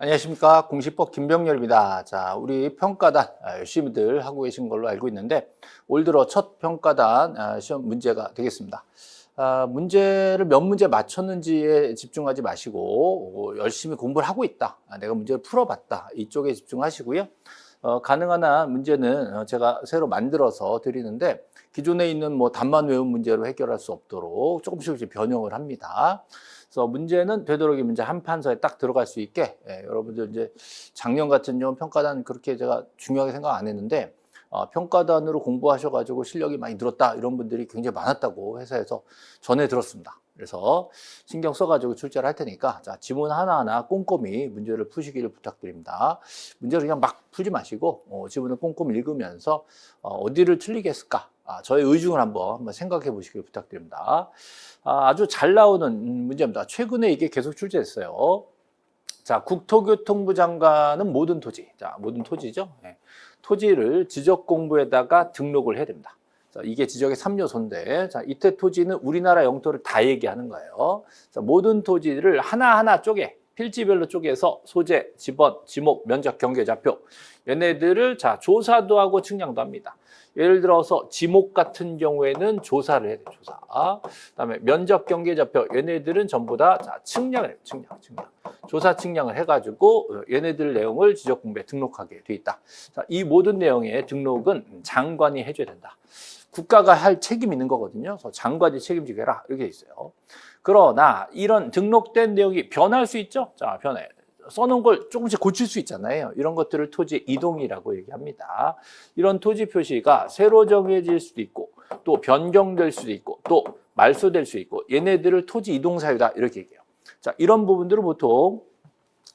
안녕하십니까. 공시법 김병렬입니다. 자, 우리 평가단 열심히들 하고 계신 걸로 알고 있는데 올 들어 첫 평가단 시험 문제가 되겠습니다. 문제를 몇 문제 맞췄는지에 집중하지 마시고 열심히 공부를 하고 있다. 내가 문제를 풀어봤다. 이쪽에 집중하시고요. 가능한 한 문제는 제가 새로 만들어서 드리는데 기존에 있는 뭐 답만 외운 문제로 해결할 수 없도록 조금씩 변형을 합니다. 그래서 문제는 되도록이면 문제 한 판서에 딱 들어갈 수 있게 여러분들 이제 작년 같은 경우 평가단 그렇게 제가 중요하게 생각 안 했는데 평가단으로 공부하셔가지고 실력이 많이 늘었다 이런 분들이 굉장히 많았다고 회사에서 전해 들었습니다. 그래서 신경 써가지고 출제를 할 테니까 자, 지문 하나하나 꼼꼼히 문제를 푸시기를 부탁드립니다. 문제를 그냥 막 풀지 마시고 지문을 꼼꼼히 읽으면서 어디를 틀리게 했을까? 저의 의중을 한번 생각해 보시길 부탁드립니다. 아주 잘 나오는 문제입니다. 최근에 이게 계속 출제됐어요. 자, 국토교통부 장관은 모든 토지, 자, 모든 토지죠. 네. 토지를 지적공부에다가 등록을 해야 됩니다. 자, 이게 지적의 3요소인데, 자, 이때 토지는 우리나라 영토를 다 얘기하는 거예요. 자, 모든 토지를 하나하나 쪼개, 필지별로 쪼개서 소재, 지번, 지목, 면적, 경계, 좌표, 얘네들을 자, 조사도 하고 측량도 합니다. 예를 들어서 지목 같은 경우에는 조사를 해야 돼요. 조사. 그다음에 면적, 경계, 좌표 얘네들은 전부 다 자, 측량을 해요. 측량. 조사 측량을 해가지고 얘네들 내용을 지적공부에 등록하게 돼 있다. 자, 이 모든 내용의 등록은 장관이 해줘야 된다. 국가가 할 책임이 있는 거거든요. 그래서 장관이 책임지게 해라 이렇게 있어요. 그러나 이런 등록된 내용이 변할 수 있죠. 자, 변해. 써놓은 걸 조금씩 고칠 수 있잖아요. 이런 것들을 토지 이동이라고 얘기합니다. 이런 토지 표시가 새로 정해질 수도 있고 또 변경될 수도 있고 또 말소될 수 있고 얘네들을 토지 이동 사유다 이렇게 얘기해요. 자, 이런 부분들을 보통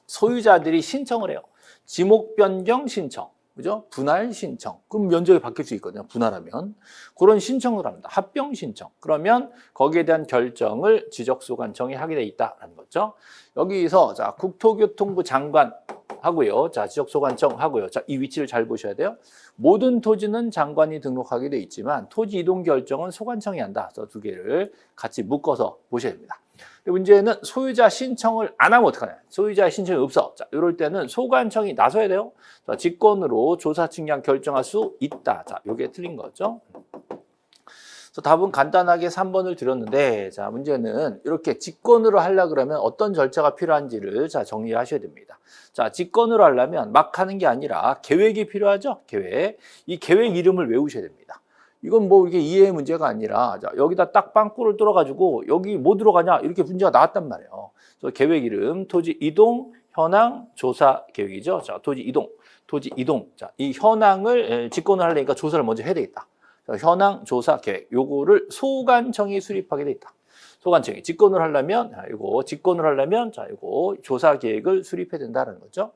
소유자들이 신청을 해요. 지목 변경 신청, 그죠? 분할 신청. 그럼 면적이 바뀔 수 있거든요. 분할하면. 그런 신청을 합니다. 합병 신청. 그러면 거기에 대한 결정을 지적소관청이 하게 돼 있다라는 거죠. 여기서 자, 국토교통부 장관 하고요. 자, 지적소관청 하고요. 자, 이 위치를 잘 보셔야 돼요. 모든 토지는 장관이 등록하게 돼 있지만 토지 이동 결정은 소관청이 한다. 그래서 두 개를 같이 묶어서 보셔야 됩니다. 문제는 소유자 신청을 안 하면 어떡하냐. 소유자 신청이 없어. 자, 이럴 때는 소관청이 나서야 돼요. 자, 직권으로 조사 측량 결정할 수 있다. 자, 이게 틀린 거죠. 그래서 답은 간단하게 3번을 드렸는데, 자, 문제는 이렇게 직권으로 하려고 그러면 어떤 절차가 필요한지를 자, 정리하셔야 됩니다. 자, 직권으로 하려면 막 하는 게 아니라 계획이 필요하죠. 계획. 이 계획 이름을 외우셔야 됩니다. 이건 뭐 이게 이해의 문제가 아니라 자, 여기다 딱 빵꾸를 뚫어가지고 여기 뭐 들어가냐 이렇게 문제가 나왔단 말이에요. 그래서 계획 이름 토지 이동 현황 조사 계획이죠. 자, 토지 이동. 자, 이 현황을 직권을 하려니까 조사를 먼저 해야 되겠다. 자, 현황 조사 계획 요거를 소관청이 수립하게 돼 있다. 소관청이 직권을 하려면 자, 이거 조사 계획을 수립해야 된다는 거죠.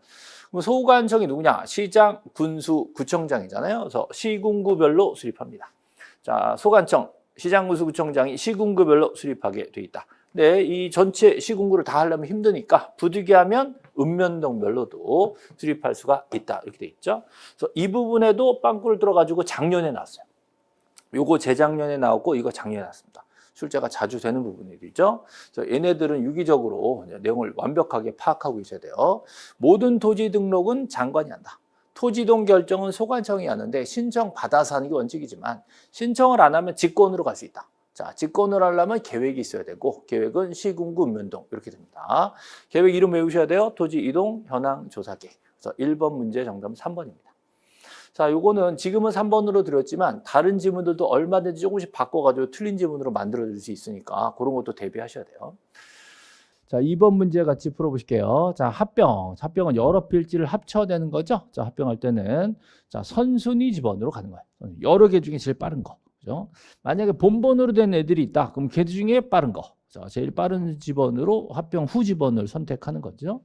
그럼 소관청이 누구냐? 시장, 군수, 구청장이잖아요. 그래서 시군구별로 수립합니다. 자, 소관청, 시장, 군수, 구청장이 시군구별로 수립하게 돼 있다. 근데 이 전체 시군구를 다 하려면 힘드니까 부득이 하면 읍면동별로도 수립할 수가 있다. 이렇게 돼 있죠. 그래서 이 부분에도 빵꾸를 뚫어가지고 작년에 나왔어요. 요거 재작년에 나왔고 이거 작년에 나왔습니다. 출제가 자주 되는 부분이죠. 그래서 얘네들은 유기적으로 내용을 완벽하게 파악하고 있어야 돼요. 모든 토지 등록은 장관이 한다. 토지이동 결정은 소관청이 하는데 신청 받아서 하는 게 원칙이지만 신청을 안 하면 직권으로 갈 수 있다. 자, 직권을 하려면 계획이 있어야 되고 계획은 시군구 읍면동 이렇게 됩니다. 계획 이름 외우셔야 돼요. 토지 이동 현황 조사 계획. 그래서 1번 문제 정답은 3번입니다. 자, 요거는 지금은 3번으로 드렸지만 다른 지문들도 얼마든지 조금씩 바꿔가지고 틀린 지문으로 만들어줄 수 있으니까 그런 것도 대비하셔야 돼요. 자, 2번 문제 같이 풀어보실게요. 자, 합병은 여러 필지를 합쳐내는 거죠. 자, 합병할 때는 자, 선순위 지번으로 가는 거예요. 여러 개 중에 제일 빠른 거. 그죠? 만약에 본번으로 된 애들이 있다. 그럼 걔 중에 빠른 거. 자, 제일 빠른 지번으로 합병 후 지번을 선택하는 거죠.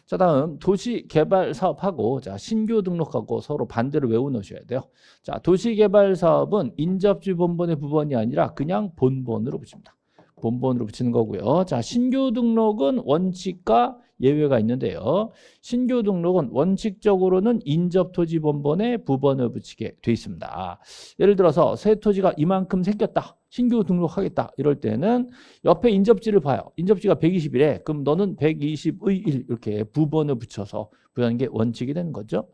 자, 다음 도시개발 사업하고 자, 신규 등록하고 서로 반대로 외워 놓으셔야 돼요. 자, 도시개발 사업은 인접지 본번의 부번이 아니라 그냥 본번으로 붙입니다. 본본으로 붙이는 거고요. 자, 신규 등록은 원칙과 예외가 있는데요. 신규 등록은 원칙적으로는 인접토지본본에 부본을 붙이게 돼 있습니다. 예를 들어서 새 토지가 이만큼 생겼다. 신규 등록하겠다. 이럴 때는 옆에 인접지를 봐요. 인접지가 120이래. 그럼 너는 120의 1 이렇게 부본을 붙여서 부여하는 게 원칙이 되는 거죠.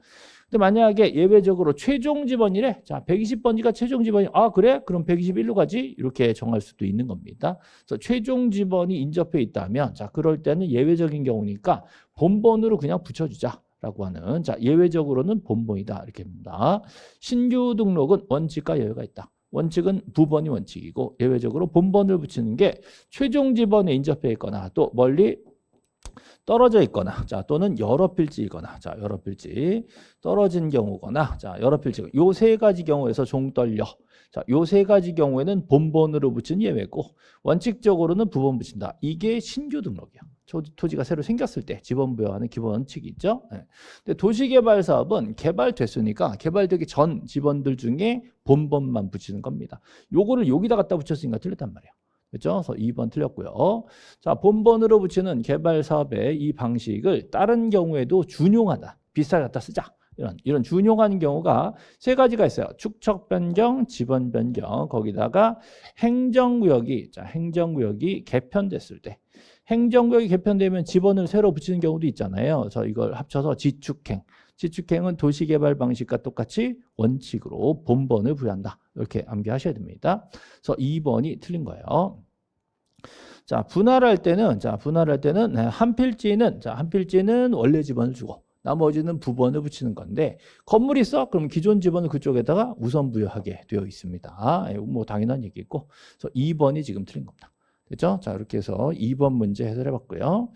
근데 만약에 예외적으로 최종 지번이래. 자, 120번지가 최종 지번이 아 그래? 그럼 121로 가지? 이렇게 정할 수도 있는 겁니다. 그래서 최종 지번이 인접해 있다면 자, 그럴 때는 예외적인 경우니까 본본으로 그냥 붙여주자라고 하는 자, 예외적으로는 본본이다 이렇게 합니다. 신규 등록은 원칙과 예외가 있다. 원칙은 부본이 원칙이고 예외적으로 본본을 붙이는 게 최종 지번에 인접해 있거나 또 멀리 떨어져 있거나 자 또는 여러 필지이거나 자 여러 필지 떨어진 경우거나 자 여러 필지 요 세 가지 경우에서 종떨려 자 요 세 가지 경우에는 본본으로 붙인 예외고 원칙적으로는 부본 붙인다. 이게 신규 등록이야. 토지가 새로 생겼을 때 지번 부여하는 기본 원칙이 있죠. 네. 근데 도시개발 사업은 개발됐으니까 개발되기 전 지번들 중에 본본만 붙이는 겁니다. 요거를 여기다 갖다 붙였으니까 틀렸단 말이에요. 그렇죠? 그래서 2번 틀렸고요. 자, 본본으로 붙이는 개발 사업의 이 방식을 다른 경우에도 준용하다. 비슷하게 갖다 쓰자. 이런 준용하는 경우가 세 가지가 있어요. 축척 변경, 지번 변경, 거기다가 행정구역이 개편됐을 때. 행정구역이 개편되면 지번을 새로 붙이는 경우도 있잖아요. 그래서 이걸 합쳐서 지축행. 지축행은 도시개발 방식과 똑같이 원칙으로 본본을 부여한다. 이렇게 암기하셔야 됩니다. 그래서 2번이 틀린 거예요. 자, 분할할 때는 한 필지는 원래 지번을 주고 나머지는 부번을 붙이는 건데 건물이 있어? 그럼 기존 지번을 그쪽에다가 우선 부여하게 되어 있습니다. 뭐 당연한 얘기고. 그래서 2번이 지금 틀린 겁니다. 됐죠? 자, 이렇게 해서 2번 문제 해설해 봤고요.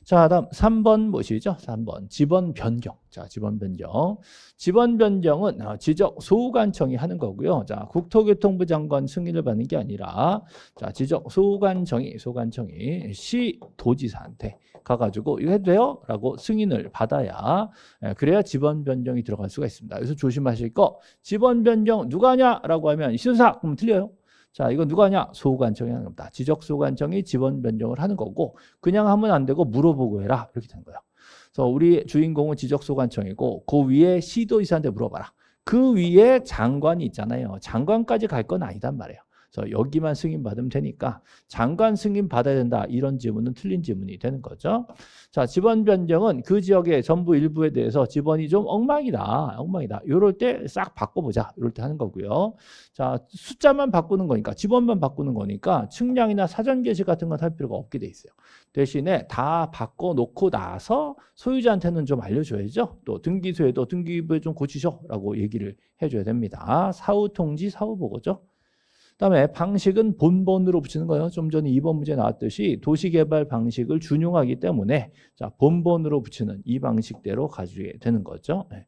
자, 다음 3번 보시죠. 3번 지번 변경. 자, 지번 변경. 지번 변경은 지적 소관청이 하는 거고요. 자, 국토교통부 장관 승인을 받는 게 아니라 자, 지적 소관청이 시 도지사한테 가가지고 이거 해도 돼요? 라고 승인을 받아야 그래야 지번 변경이 들어갈 수가 있습니다. 그래서 조심하실 거 지번 변경 누가 하냐라고 하면 시도사 그럼 틀려요. 자, 이건 누가 하냐? 소관청이 하는 겁니다. 지적소관청이 지번 변경을 하는 거고 그냥 하면 안 되고 물어보고 해라. 이렇게 되는 거예요. 그래서 우리 주인공은 지적소관청이고 그 위에 시도지사한테 물어봐라. 그 위에 장관이 있잖아요. 장관까지 갈 건 아니단 말이에요. 그래서 여기만 승인 받으면 되니까 장관 승인 받아야 된다. 이런 지문은 틀린 지문이 되는 거죠. 자, 지번 변경은 그 지역의 전부 일부에 대해서 지번이 좀 엉망이다. 이럴 때 싹 바꿔보자. 이럴 때 하는 거고요. 자, 숫자만 바꾸는 거니까 지번만 바꾸는 거니까 측량이나 사전 게시 같은 건 할 필요가 없게 돼 있어요. 대신에 다 바꿔놓고 나서 소유자한테는 좀 알려줘야죠. 또 등기소에도 등기부에 좀 고치셔라고 얘기를 해줘야 됩니다. 사후통지, 사후보고죠. 그다음에 방식은 본본으로 붙이는 거예요. 좀 전에 2번 문제 나왔듯이 도시개발 방식을 준용하기 때문에 자, 본본으로 붙이는 이 방식대로 가지게 되는 거죠. 네.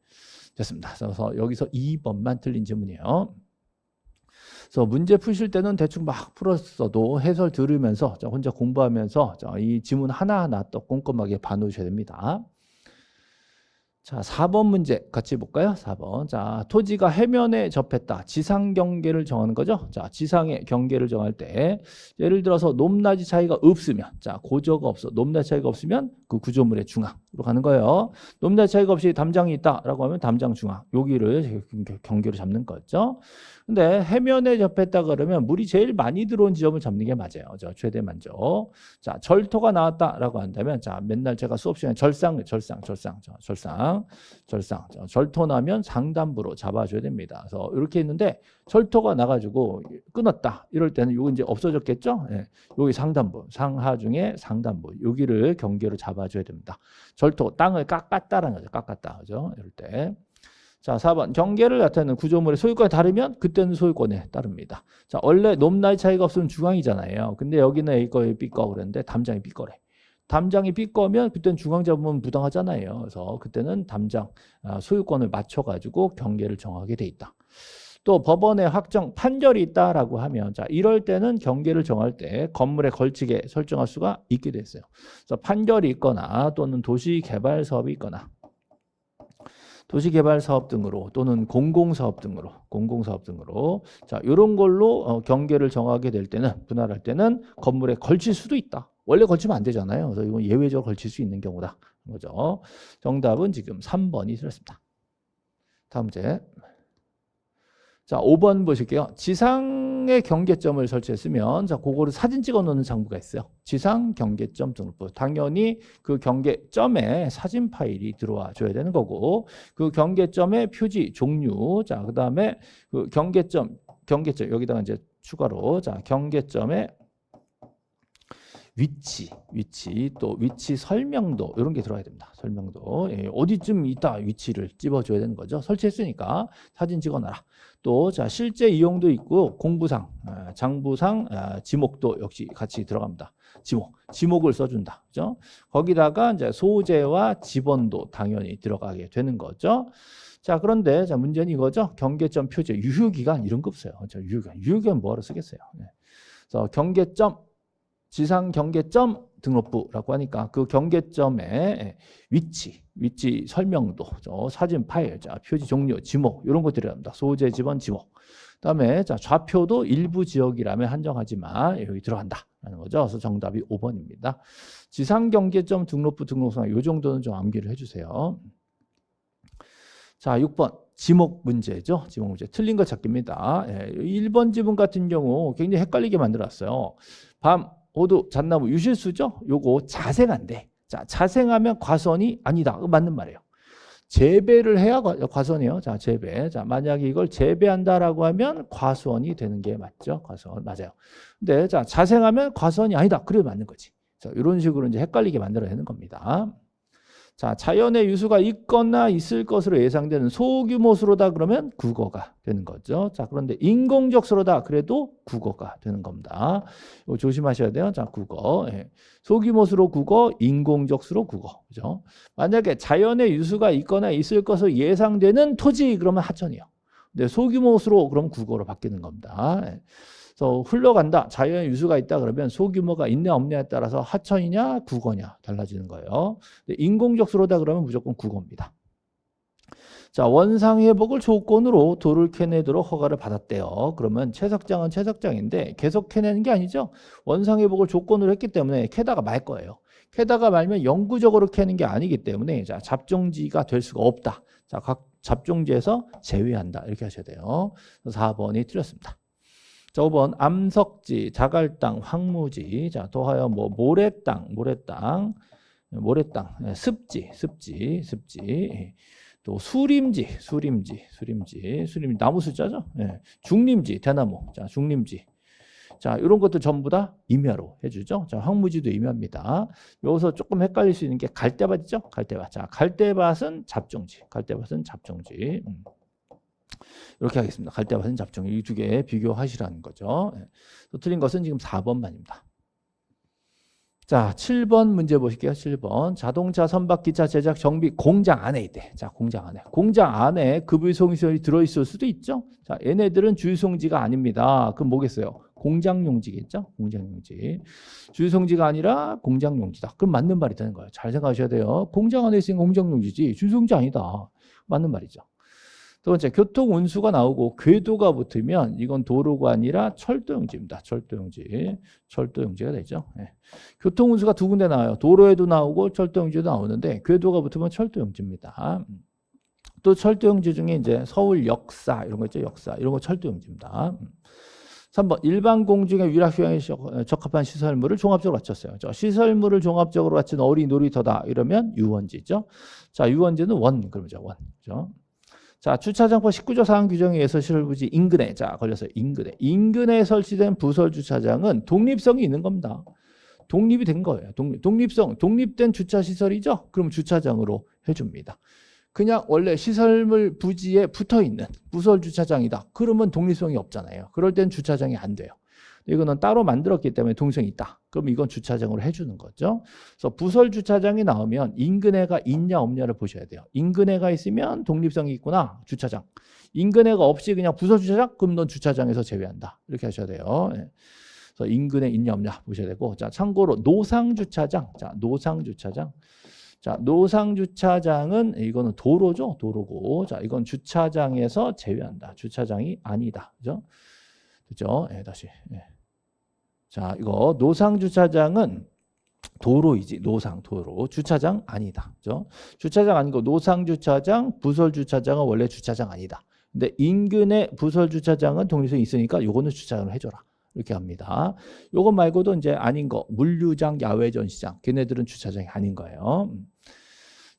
됐습니다. 그래서 여기서 2번만 틀린 질문이에요. 그래서 문제 푸실 때는 대충 막 풀었어도 해설 들으면서 자, 혼자 공부하면서 자, 이 지문 하나하나 또 꼼꼼하게 봐놓으셔야 됩니다. 자, 4번 문제 같이 볼까요? 4번. 자, 토지가 해면에 접했다. 지상 경계를 정하는 거죠. 자, 지상의 경계를 정할 때 예를 들어서 높낮이 차이가 없으면 자, 고저가 없어. 높낮이 차이가 없으면 그 구조물의 중앙으로 가는 거예요. 높낮이 차이가 없이 담장이 있다라고 하면 담장 중앙. 여기를 경계로 잡는 거죠. 근데 해면에 접했다 그러면 물이 제일 많이 들어온 지점을 잡는 게 맞아요. 자, 최대 만족. 자, 절토가 나왔다라고 한다면 자, 맨날 제가 수업 시간에 절상. 절토 나면 상단부로 잡아줘야 됩니다. 그래서 이렇게 있는데 절토가 나가지고 끊었다. 이럴 때는 이거 이제 없어졌겠죠? 예. 여기 상단부, 상하 중에 상단부. 여기를 경계로 잡아줘야 됩니다. 절토, 땅을 깎았다라는 거죠. 깎았다. 그죠? 이럴 때. 자, 4번. 경계를 나타내는 구조물의 소유권이 다르면 그때는 소유권에 따릅니다. 자, 원래 높낮이 차이가 없으면 중앙이잖아요. 근데 여기는 A 거, B 거 그랬는데 담장이 B 거래. 담장이 B 거면 그때는 중앙 잡으면 부당하잖아요. 그래서 그때는 담장 소유권을 맞춰가지고 경계를 정하게 돼 있다. 또 법원의 확정 판결이 있다라고 하면 자 이럴 때는 경계를 정할 때 건물에 걸치게 설정할 수가 있게 됐어요. 그래서 판결이 있거나 또는 도시 개발 사업이 있거나 도시개발 사업 등으로 또는 공공사업 등으로 자, 이런 걸로 경계를 정하게 될 때는 분할할 때는 건물에 걸칠 수도 있다. 원래 걸치면 안 되잖아요. 그래서 이건 예외적으로 걸칠 수 있는 경우다. 그죠? 정답은 지금 3번이 들었습니다. 다음 문제. 자, 5번 보실게요. 지상에 경계점을 설치했으면, 자, 그거를 사진 찍어 놓는 장부가 있어요. 지상 경계점 등록부. 당연히 그 경계점에 사진 파일이 들어와 줘야 되는 거고, 그 경계점의 표지 종류, 자, 그 다음에 그 경계점, 여기다가 이제 추가로, 자, 경계점의 위치, 또 위치 설명도 이런 게 들어가야 됩니다. 설명도 어디쯤 있다 위치를 찝어줘야 되는 거죠. 설치했으니까 사진 찍어놔라. 또 자 실제 이용도 있고 공부상, 장부상, 지목도 역시 같이 들어갑니다. 지목을 써준다. 그죠? 거기다가 이제 소재와 지번도 당연히 들어가게 되는 거죠. 자 그런데 자 문제는 이거죠. 경계점 표제 유효기간 이런 거 없어요. 자, 유효기간 뭐하러 쓰겠어요. 그래서 경계점 지상 경계점 등록부라고 하니까 그 경계점의 위치 설명도, 사진 파일, 자, 표지 종류, 지목 이런 거 들어야 합니다. 소재, 지번, 지목. 그다음에 자, 좌표도 일부 지역이라면 한정하지만 여기 들어간다라는 거죠. 그래서 정답이 5번입니다. 지상 경계점 등록부 등록상 이 정도는 좀 암기를 해주세요. 자, 6번. 지목 문제죠. 지목 문제. 틀린 거 찾기입니다. 1번 지문 같은 경우 굉장히 헷갈리게 만들었어요. 밤, 호두, 잣나무, 유실수죠? 요거 자생한데. 자, 자생하면 과수원이 아니다. 맞는 말이에요. 재배를 해야 과수원이에요. 자, 재배. 자, 만약에 이걸 재배한다라고 하면 과수원이 되는 게 맞죠? 과수원. 맞아요. 근데 자, 자생하면 과수원이 아니다. 그래 맞는 거지. 자, 이런 식으로 이제 헷갈리게 만들어내는 겁니다. 자, 자연의 유수가 있거나 있을 것으로 예상되는 소규모 수로다 그러면 국어가 되는 거죠. 자, 그런데 인공적 수로다 그래도 국어가 되는 겁니다. 이거 조심하셔야 돼요. 자, 국어. 소규모 수로 국어, 인공적 수로 국어. 그죠? 만약에 자연의 유수가 있거나 있을 것으로 예상되는 토지 그러면 하천이요. 근데 소규모 수로 그럼 국어로 바뀌는 겁니다. 그래서 흘러간다. 자연의 유수가 있다 그러면 소규모가 있냐 없냐에 따라서 하천이냐 국어냐 달라지는 거예요. 인공적 수로다 그러면 무조건 국어입니다. 자, 원상 회복을 조건으로 돌을 캐내도록 허가를 받았대요. 그러면 채석장은 채석장인데 계속 캐내는 게 아니죠. 원상 회복을 조건으로 했기 때문에 캐다가 말 거예요. 캐다가 말면 영구적으로 캐는 게 아니기 때문에 자, 잡종지가 될 수가 없다. 자, 각 잡종지에서 제외한다. 이렇게 하셔야 돼요. 4번이 틀렸습니다. 자, 5번 암석지, 자갈땅, 황무지, 자, 더하여 뭐 모래땅, 습지, 또 수림지, 나무 숫자죠? 예. 중림지, 대나무, 자, 중림지. 자, 이런 것도 전부 다 임야로 해주죠. 자, 황무지도 임야입니다. 여기서 조금 헷갈릴 수 있는 게 갈대밭이죠? 갈대밭. 자, 갈대밭은 잡종지. 이렇게 하겠습니다. 갈대밭은 잡종. 이 두 개 비교하시라는 거죠. 또 틀린 것은 지금 4번만입니다. 자, 7번 문제 보실게요. 7번. 자동차, 선박, 기차 제작, 정비 공장 안에 있대. 자, 공장 안에 급유송시설이 들어있을 수도 있죠. 자, 얘네들은 주유송지가 아닙니다. 그럼 뭐겠어요? 공장용지겠죠? 공장용지. 주유송지가 아니라 공장용지다. 그럼 맞는 말이 되는 거예요. 잘 생각하셔야 돼요. 공장 안에 있으니까 공장용지지. 주유송지 아니다. 맞는 말이죠. 두 번째, 교통운수가 나오고 궤도가 붙으면 이건 도로가 아니라 철도용지입니다. 철도용지가 되죠. 네. 교통운수가 두 군데 나와요. 도로에도 나오고 철도용지도 나오는데 궤도가 붙으면 철도용지입니다. 또 철도용지 중에 이제 서울 역사 이런 거 있죠. 이런 거 철도용지입니다. 3번, 일반 공중의 위락휴양에 적합한 시설물을 종합적으로 갖췄어요. 시설물을 종합적으로 갖춘 어린이 놀이터다 이러면 유원지죠. 자, 유원지는 그러죠. 그렇죠? 자, 주차장법 19조 사항 규정에 의해서 시설부지 인근에, 자, 걸려서 인근에 설치된 부설 주차장은 독립성이 있는 겁니다. 독립이 된 거예요. 독립된 주차 시설이죠? 그럼 주차장으로 해줍니다. 그냥 원래 시설물 부지에 붙어 있는 부설 주차장이다. 그러면 독립성이 없잖아요. 그럴 땐 주차장이 안 돼요. 이거는 따로 만들었기 때문에 독립성이 있다. 그럼 이건 주차장으로 해주는 거죠. 그래서 부설 주차장이 나오면 인근에가 있냐 없냐를 보셔야 돼요. 인근에가 있으면 독립성이 있구나. 주차장. 인근에가 없이 그냥 부설 주차장? 그럼 넌 주차장에서 제외한다. 이렇게 하셔야 돼요. 그래서 인근에 있냐 없냐 보셔야 되고, 자, 참고로 노상 주차장. 자, 노상 주차장. 자, 노상주차장은 이거는 도로죠. 도로고. 자, 이건 주차장에서 제외한다. 주차장이 아니다. 그죠? 그죠? 예, 다시. 예. 자, 이거 노상주차장은 도로이지. 도로. 주차장 아니다. 그죠? 주차장 아니고 노상주차장, 부설주차장은 원래 주차장 아니다. 근데 인근의 부설주차장은 독립성이 있으니까 요거는 주차장을 해줘라. 이렇게 합니다. 요거 말고도 이제 아닌 거, 물류장, 야외전시장. 걔네들은 주차장이 아닌 거예요.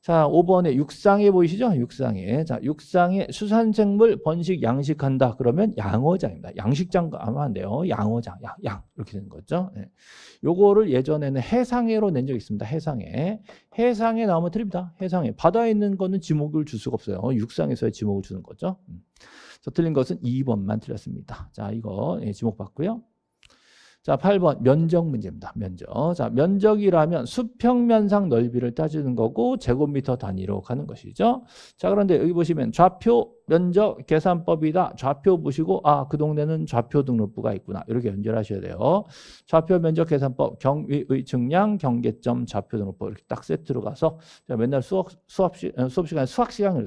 자, 5번에 육상에 보이시죠? 육상에. 자, 육상에 수산생물 번식 양식한다. 그러면 양어장입니다. 양식장 하면 안 돼요. 양어장, 양. 이렇게 되는 거죠. 네. 요거를 예전에는 해상해로 낸 적이 있습니다. 해상해. 해상에 나오면 틀립니다. 해상해. 바다에 있는 거는 지목을 줄 수가 없어요. 육상에서의 지목을 주는 거죠. 그래서 틀린 것은 2번만 틀렸습니다. 자, 이거 지목 받고요. 자, 8번 면적 문제입니다. 면적. 자, 면적이라면 수평면상 넓이를 따지는 거고 제곱미터 단위로 가는 것이죠. 자, 그런데 여기 보시면 좌표 면적 계산법이다. 좌표 보시고 그 동네는 좌표 등록부가 있구나. 이렇게 연결하셔야 돼요. 좌표 면적 계산법 경위의 측량 경계점 좌표 등록부 이렇게 딱 세트로 가서 맨날 수업 시간 수학 시간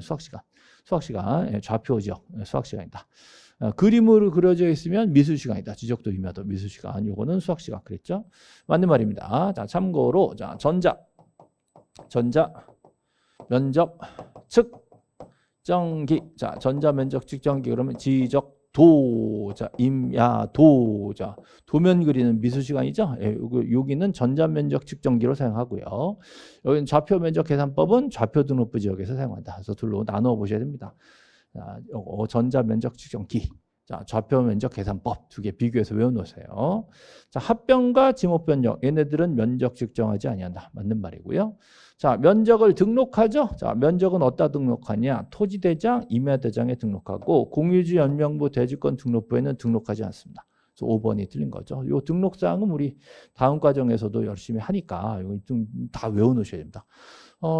좌표 지역 수학 시간이다. 그림으로 그려져 있으면 미술 시간이다. 지적도 임야도 미술 시간. 요거는 수학 시간 그랬죠? 맞는 말입니다. 자, 참고로 자, 전자 면적 측정기. 자, 전자 면적 측정기 그러면 지적도 자, 임야도 자, 도면 그리는 미술 시간이죠? 예, 여기는 전자 면적 측정기로 사용하고요. 여기는 좌표 면적 계산법은 좌표 등록부 지역에서 사용한다. 그래서 둘로 나눠 보셔야 됩니다. 자, 요거 전자 면적 측정기. 자, 좌표 면적 계산법 두 개 비교해서 외워 놓으세요. 자, 합병과 지목 변경. 얘네들은 면적 측정하지 아니한다. 맞는 말이고요. 자, 면적을 등록하죠. 자, 면적은 어디다 등록하냐? 토지대장, 임야대장에 등록하고 공유지 연명부 대지권 등록부에는 등록하지 않습니다. 그래서 5번이 틀린 거죠. 요 등록사항은 우리 다음 과정에서도 열심히 하니까 이거 좀 다 외워 놓으셔야 됩니다.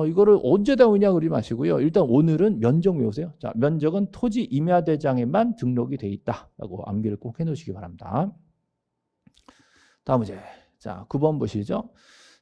이거를 언제 다 외우냐 그러지 마시고요. 일단 오늘은 면적 외우세요. 자, 면적은 토지 임야대장에만 등록이 돼 있다라고 암기를 꼭 해놓으시기 바랍니다. 다음 문제. 자, 9번 보시죠.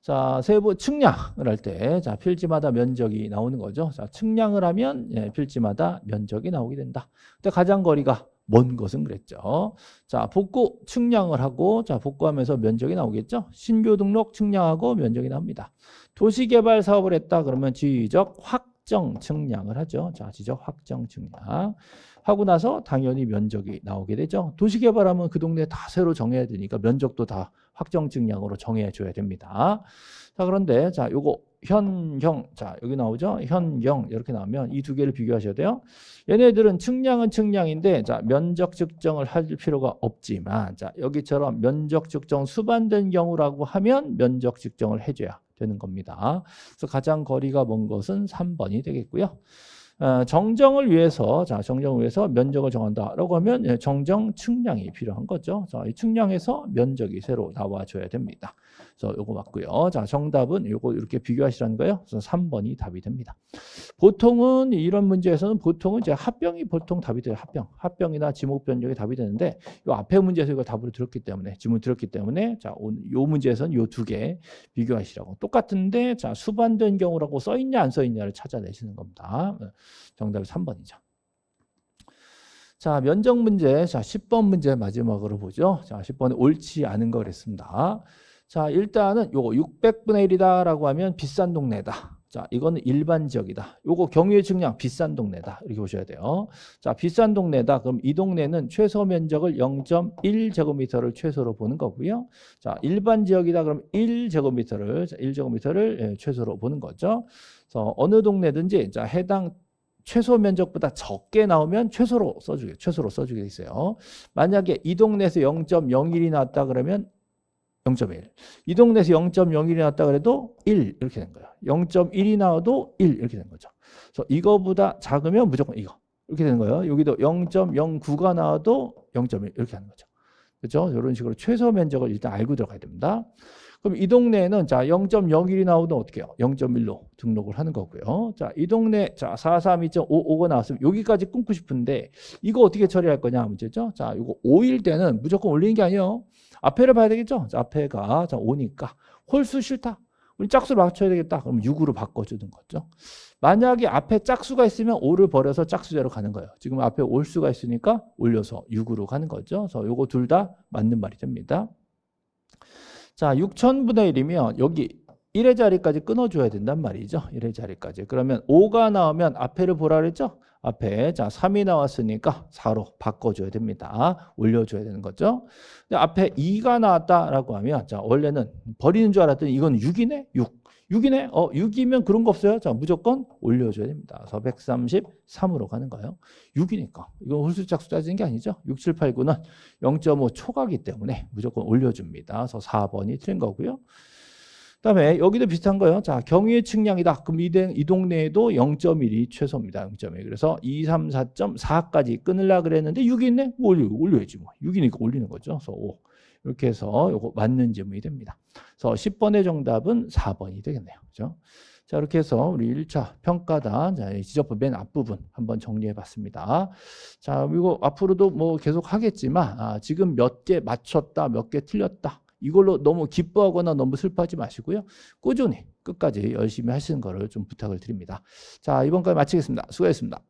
자, 세부 측량을 할 때, 자, 필지마다 면적이 나오는 거죠. 자, 측량을 하면 필지마다 면적이 나오게 된다. 근데 가장 거리가 먼 것은 그랬죠. 자, 복구 측량을 하고, 자, 복구하면서 면적이 나오겠죠. 신규 등록 측량하고 면적이 나옵니다. 도시개발 사업을 했다 그러면 지적 확정 측량을 하죠. 자, 지적 확정 측량 하고 나서 당연히 면적이 나오게 되죠. 도시개발하면 그 동네 다 새로 정해야 되니까 면적도 다 확정 측량으로 정해 줘야 됩니다. 자, 그런데 자, 요거 현경. 자, 여기 나오죠? 현경. 이렇게 나오면 이 두 개를 비교하셔야 돼요. 얘네들은 측량은 측량인데 자, 면적 측정을 할 필요가 없지만 자, 여기처럼 면적 측정 수반된 경우라고 하면 면적 측정을 해 줘야 되는 겁니다. 그래서 가장 거리가 먼 것은 3번이 되겠고요. 정정을 위해서 면적을 정한다라고 하면 정정 측량이 필요한 거죠. 자, 이 측량에서 면적이 새로 나와줘야 됩니다. 그래서 요거 맞고요. 자, 정답은 요거 이렇게 비교하시라는 거예요. 그래서 3번이 답이 됩니다. 보통은 이런 문제에서는 보통은 이제 합병이 보통 답이 돼요. 합병이나 지목 변경이 답이 되는데 요 앞에 문제에서 이거 답으로 들었기 때문에 지문 들었기 때문에 자, 요 문제에서는 요 두 개 비교하시라고. 똑같은데 자, 수반된 경우라고 써 있냐 안 써 있냐를 찾아내시는 겁니다. 정답이 3번이죠. 자, 면적 문제. 자, 10번 문제 마지막으로 보죠. 자, 10번에 옳지 않은 거 그랬습니다. 자, 일단은 요거 600분의 1이다라고 하면 비싼 동네다. 자, 이거는 일반 지역이다. 요거 경유의 측량 비싼 동네다. 이렇게 보셔야 돼요. 자, 비싼 동네다. 그럼 이 동네는 최소 면적을 0.1제곱미터를 최소로 보는 거고요. 자, 일반 지역이다. 그럼 1제곱미터를 최소로 보는 거죠. 그래서 어느 동네든지 자, 해당 최소 면적보다 적게 나오면 최소로 써주게 돼 있어요. 만약에 이 동네에서 0.01이 나왔다 그러면 0.1. 이 동네에서 0.01이 나왔다 그래도 1 이렇게 된 거예요. 0.1이 나와도 1 이렇게 된 거죠. 그래서 이거보다 작으면 무조건 이거 이렇게 되는 거예요. 여기도 0.09가 나와도 0.1 이렇게 하는 거죠. 그렇죠? 이런 식으로 최소 면적을 일단 알고 들어가야 됩니다. 그럼 이 동네에는 자 0.01이 나오면 어떻게 해요? 0.1로 등록을 하는 거고요. 자, 이 동네 자 432.55가 나왔으면 여기까지 끊고 싶은데 이거 어떻게 처리할 거냐 문제죠. 자, 이거 5일 때는 무조건 올리는 게 아니에요. 앞에를 봐야 되겠죠. 자, 앞에가 자 5니까 홀수 싫다. 우리 짝수를 맞춰야 되겠다. 그럼 6으로 바꿔주는 거죠. 만약에 앞에 짝수가 있으면 5를 버려서 짝수제로 가는 거예요. 지금 앞에 올 수가 있으니까 올려서 6으로 가는 거죠. 그래서 요거 둘 다 맞는 말이 됩니다. 자, 6천분의 1이면 여기 1의 자리까지 끊어줘야 된단 말이죠. 1의 자리까지. 그러면 5가 나오면 앞에를 보라 그랬죠? 앞에 자 3이 나왔으니까 4로 바꿔줘야 됩니다. 올려줘야 되는 거죠. 근데 앞에 2가 나왔다라고 하면 자 원래는 버리는 줄 알았더니 이건 6이네? 6이네? 6이면 그런 거 없어요. 자 무조건 올려줘야 됩니다. 그래서 133으로 가는 거예요. 6이니까. 이건 홀수짝수 따지는 게 아니죠. 6, 7, 8, 9는 0.5 초과기 때문에 무조건 올려줍니다. 그래서 4번이 틀린 거고요. 그다음에 여기도 비슷한 거예요. 자, 경유의 측량이다. 그럼 이 동네에도 0.1이 최소입니다. 0.1. 그래서 2, 3, 4.4까지 끊으려고 그랬는데 6이 있네? 올려야지 뭐. 6이니까 올리는 거죠. 그래서 5. 이렇게 해서 이거 맞는 질문이 됩니다. 그래서 10번의 정답은 4번이 되겠네요. 그죠? 자, 이렇게 해서 우리 1차 평가단 지적부 맨 앞부분 한번 정리해 봤습니다. 자, 이거 앞으로도 뭐 계속 하겠지만 지금 몇 개 맞췄다, 몇 개 틀렸다. 이걸로 너무 기뻐하거나 너무 슬퍼하지 마시고요. 꾸준히 끝까지 열심히 하시는 거를 좀 부탁을 드립니다. 자, 이번까지 마치겠습니다. 수고하셨습니다.